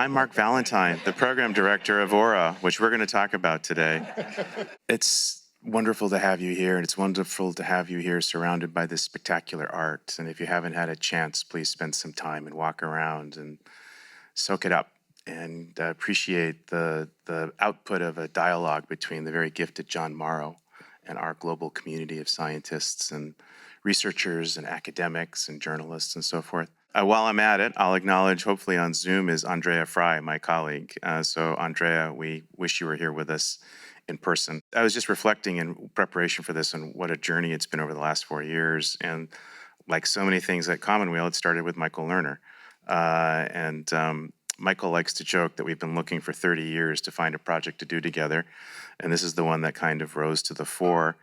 I'm Mark Valentine, the program director of ORA, which we're going to talk about today. It's wonderful to have you here, and it's wonderful to have you here surrounded by this spectacular art. And if you haven't had a chance, please spend some time and walk around and soak it up and appreciate the output of a dialogue between the very gifted John Morrow and our global community of scientists and researchers and academics and journalists and so forth. While I'm at it, I'll acknowledge, hopefully on Zoom, is Andrea Fry, my colleague. So Andrea, we wish you were here with us in person. I was just reflecting in preparation for this and what a journey it's been over the last 4 years. And like so many things at Commonweal, it started with Michael Lerner. Michael likes to joke that we've been looking for 30 years to find a project to do together. And this is the one that kind of rose to the fore.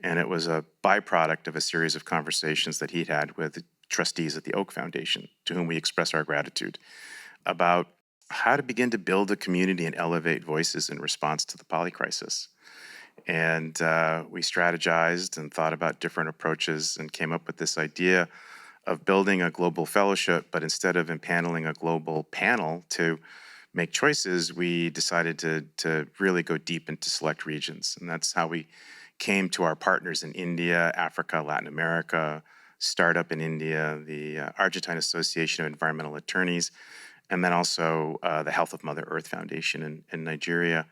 And it was a byproduct of a series of conversations that he'd had with trustees at the Oak Foundation, to whom we express our gratitude, about how to begin to build a community and elevate voices in response to the polycrisis. And we strategized and thought about different approaches and came up with this idea of building a global fellowship, but instead of impaneling a global panel to make choices, we decided to really go deep into select regions. And that's how we came to our partners in India, Africa, Latin America, Startup in India, the Argentine Association of Environmental Attorneys, and then also the Health of Mother Earth Foundation in Nigeria.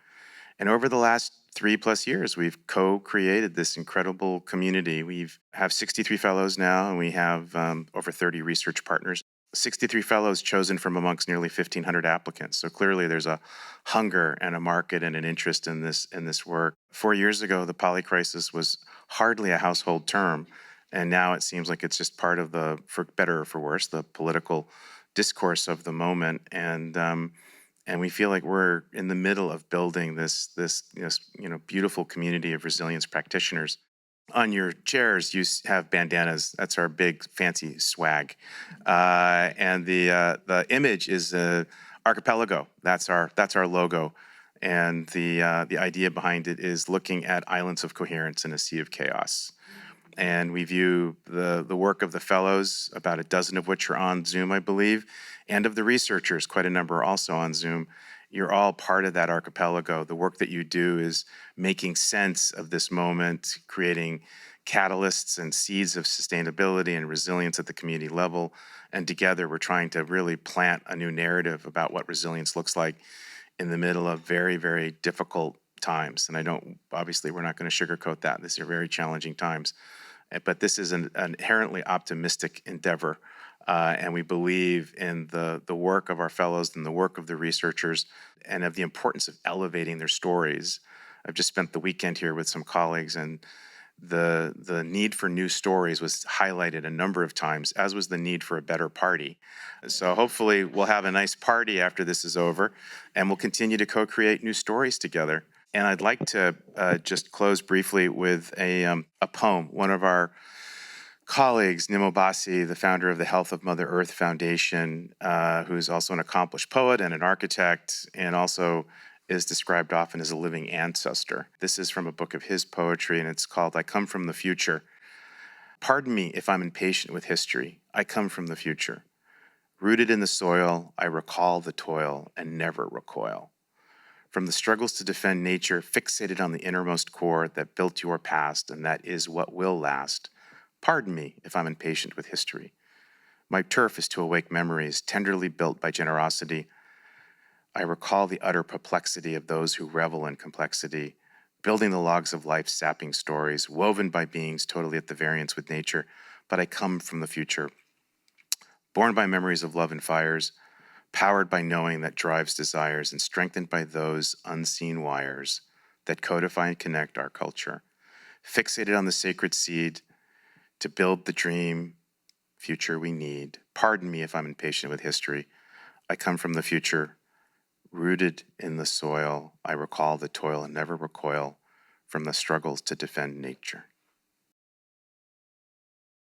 And over the last 3+ years, we've co-created this incredible community. We have 63 fellows now, and we have over 30 research partners. 63 fellows chosen from amongst nearly 1,500 applicants. So clearly there's a hunger and a market and an interest in this work. 4 years ago, the polycrisis was hardly a household term, and now it seems like it's just part of the, for better or for worse, the political discourse of the moment. And we feel like we're in the middle of building this beautiful community of resilience practitioners. On your chairs, you have bandanas. That's our big fancy swag, and the image is archipelago. That's our logo, and the idea behind it is looking at islands of coherence in a sea of chaos. And we view the work of the fellows, about a dozen of which are on Zoom, I believe, and of the researchers, quite a number are also on Zoom. You're all part of that archipelago. The work that you do is making sense of this moment, creating catalysts and seeds of sustainability and resilience at the community level. And together, we're trying to really plant a new narrative about what resilience looks like in the middle of very, very difficult times. And obviously, we're not going to sugarcoat that. These are very challenging times. But this is an inherently optimistic endeavor. And we believe in the work of our fellows and the work of the researchers and of the importance of elevating their stories. I've just spent the weekend here with some colleagues, and the need for new stories was highlighted a number of times, as was the need for a better party. So hopefully we'll have a nice party after this is over, and we'll continue to co-create new stories together. And I'd like to just close briefly with a poem. One of our colleagues, Nimo Bassi, the founder of the Health of Mother Earth Foundation, who's also an accomplished poet and an architect, and also is described often as a living ancestor. This is from a book of his poetry, and it's called I Come from the Future. Pardon me if I'm impatient with history. I come from the future. Rooted in the soil, I recall the toil and never recoil. From the struggles to defend nature, fixated on the innermost core that built your past, and that is what will last. Pardon me if I'm impatient with history. My turf is to awake memories tenderly built by generosity. I recall the utter perplexity of those who revel in complexity, building the logs of life's sapping stories, woven by beings totally at the variance with nature. But I come from the future, born by memories of love and fires, powered by knowing that drives desires, and strengthened by those unseen wires that codify and connect our culture. Fixated on the sacred seed to build the dream future we need. Pardon me if I'm impatient with history. I come from the future, rooted in the soil. I recall the toil and never recoil from the struggles to defend nature.